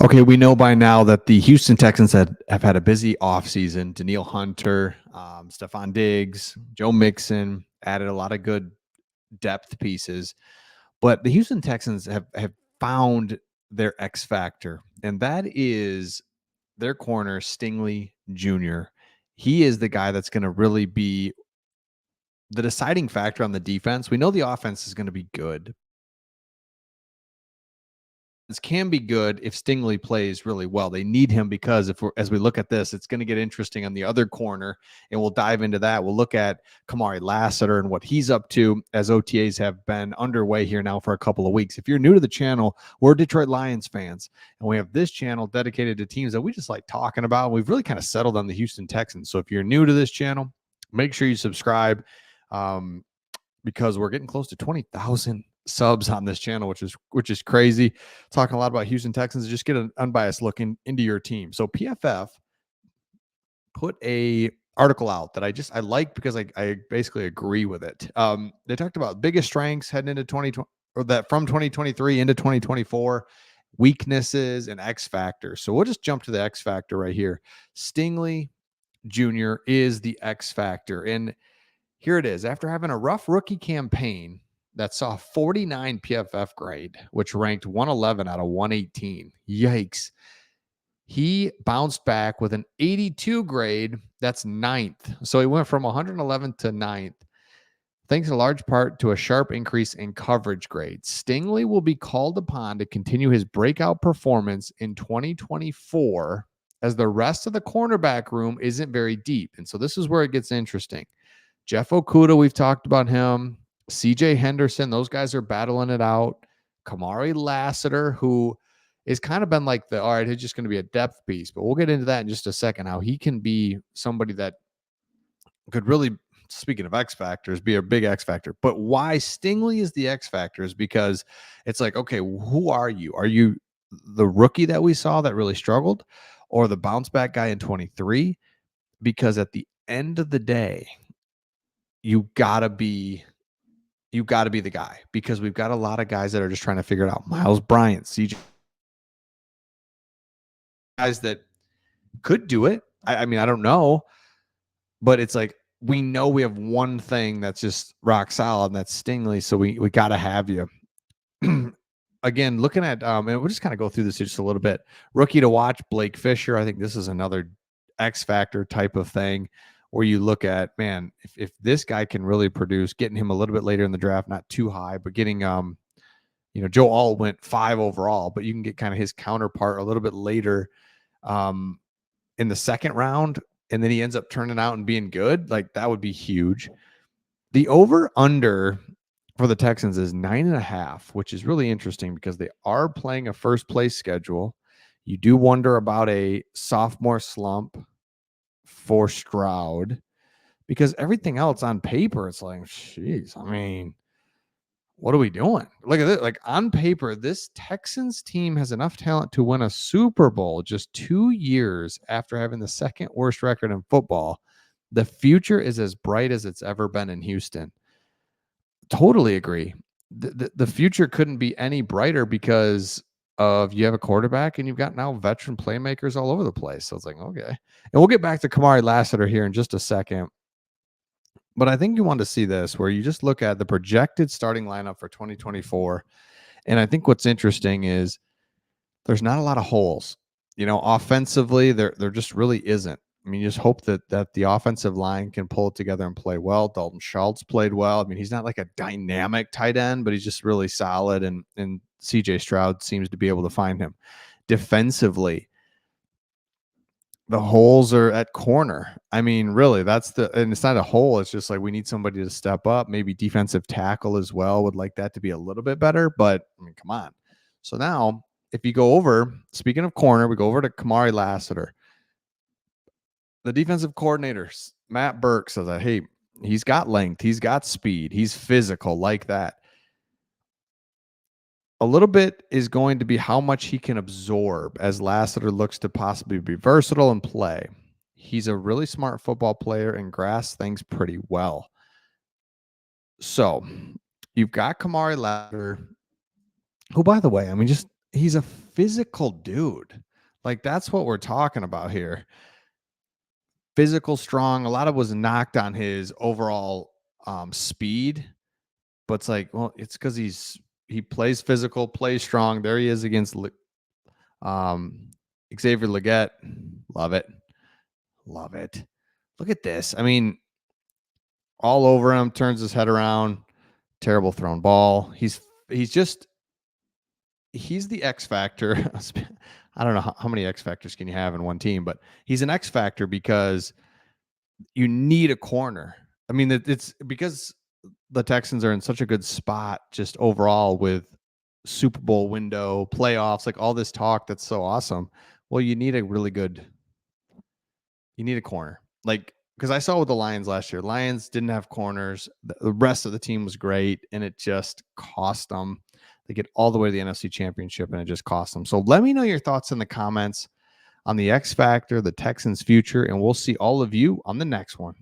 Okay, we know by now that the Houston Texans have had a busy offseason. Daniil Hunter, Stephon Diggs, Joe Mixon added a lot of good depth pieces. But the Houston Texans have found their X factor, and that is their corner, Stingley Jr. He is the guy that's going to really be the deciding factor on the defense. We know the offense is going to be good. This can be good if Stingley plays really well. They need him because as we look at this, it's going to get interesting on the other corner, and we'll dive into that. We'll look at Kamari Lassiter and what he's up to as OTAs have been underway here now for a couple of weeks. If you're new to the channel, we're Detroit Lions fans, and we have this channel dedicated to teams that we just like talking about. We've really kind of settled on the Houston Texans. So if you're new to this channel, make sure you subscribe. Because we're getting close to 20,000 subs on this channel, which is crazy. Talking a lot about Houston Texans, just get an unbiased look into your team. So PFF put a article out that I like because I basically agree with it. They talked about biggest strengths heading into 2020 or that from 2023 into 2024, weaknesses and X factor. So we'll just jump to the X factor right here. Stingley Jr. is the X factor, and here it is. After having a rough rookie campaign that saw 49 PFF grade, which ranked 111 out of 118. Yikes. He bounced back with an 82 grade. That's ninth. So he went from 111 to ninth, thanks in large part to a sharp increase in coverage grades. Stingley will be called upon to continue his breakout performance in 2024 as the rest of the cornerback room isn't very deep. And so this is where it gets interesting. Jeff Okudah, we've talked about him. CJ Henderson, those guys are battling it out. Kamari Lassiter, who has kind of been like all right, he's just going to be a depth piece, but we'll get into that in just a second, how he can be somebody that could really, speaking of X factors, be a big X factor. But why Stingley is the X factor is because it's like, okay, who are you? Are you the rookie that we saw that really struggled, or the bounce back guy in 23? Because at the end of the day, you gotta be the guy, because we've got a lot of guys that are just trying to figure it out. Miles Bryant, CJ, guys that could do it. I mean, I don't know, but it's like we know we have one thing that's just rock solid, and that's Stingley. So we got to have you. Again, looking at and we'll just kind of go through this just a little bit. Rookie to watch, Blake Fisher. I think this is another X factor type of thing, where you look at, man, if this guy can really produce, getting him a little bit later in the draft, not too high, but getting Joe Alt went 5 overall, but you can get kind of his counterpart a little bit later in the second round, and then he ends up turning out and being good. Like, that would be huge. The over under for the Texans is 9.5, which is really interesting because they are playing a first place schedule. You do wonder about a sophomore slump for Stroud, because everything else on paper, it's like, geez, I mean, what are we doing? Look at it. Like, on paper, this Texans team has enough talent to win a Super Bowl just 2 years after having the second worst record in football. The future is as bright as it's ever been in Houston. Totally agree. The future couldn't be any brighter because of, you have a quarterback and you've got now veteran playmakers all over the place. So it's like, okay. And we'll get back to Kamari Lassiter here in just a second. But I think you want to see this, where you just look at the projected starting lineup for 2024. And I think what's interesting is there's not a lot of holes. Offensively, there just really isn't. I mean, you just hope that the offensive line can pull it together and play well. Dalton Schultz played well. I mean, he's not like a dynamic tight end, but he's just really solid. And CJ Stroud seems to be able to find him. Defensively, the holes are at corner. I mean, really, and it's not a hole. It's just like, we need somebody to step up. Maybe defensive tackle as well. Would like that to be a little bit better, but I mean, come on. So now, if you go over, speaking of corner, we go over to Kamari Lassiter. The defensive coordinator, Matt Burke, says that, hey, he's got length, he's got speed, he's physical, like that. A little bit is going to be how much he can absorb as Lassiter looks to possibly be versatile and play. He's a really smart football player and grasps things pretty well. So you've got Kamari Lassiter, who, by the way, I mean, just he's a physical dude. Like, that's what we're talking about here. Physical, strong. A lot of was knocked on his overall speed, but it's like, well, it's because he plays physical, plays strong. There he is against um, Xavier Legette. Love it. Love it. Look at this. I mean, all over him, turns his head around. Terrible thrown ball. He's just he's the X factor. I don't know how many X factors can you have in one team, but he's an X factor because you need a corner. I mean, it's because the Texans are in such a good spot just overall with Super Bowl window, playoffs, like all this talk that's so awesome. Well, you need a really good, you need a corner. Like, because I saw with the Lions last year, Lions didn't have corners. The rest of the team was great, and it just cost them. They get all the way to the NFC Championship, and it just cost them. So let me know your thoughts in the comments on the X Factor, the Texans' future, and we'll see all of you on the next one.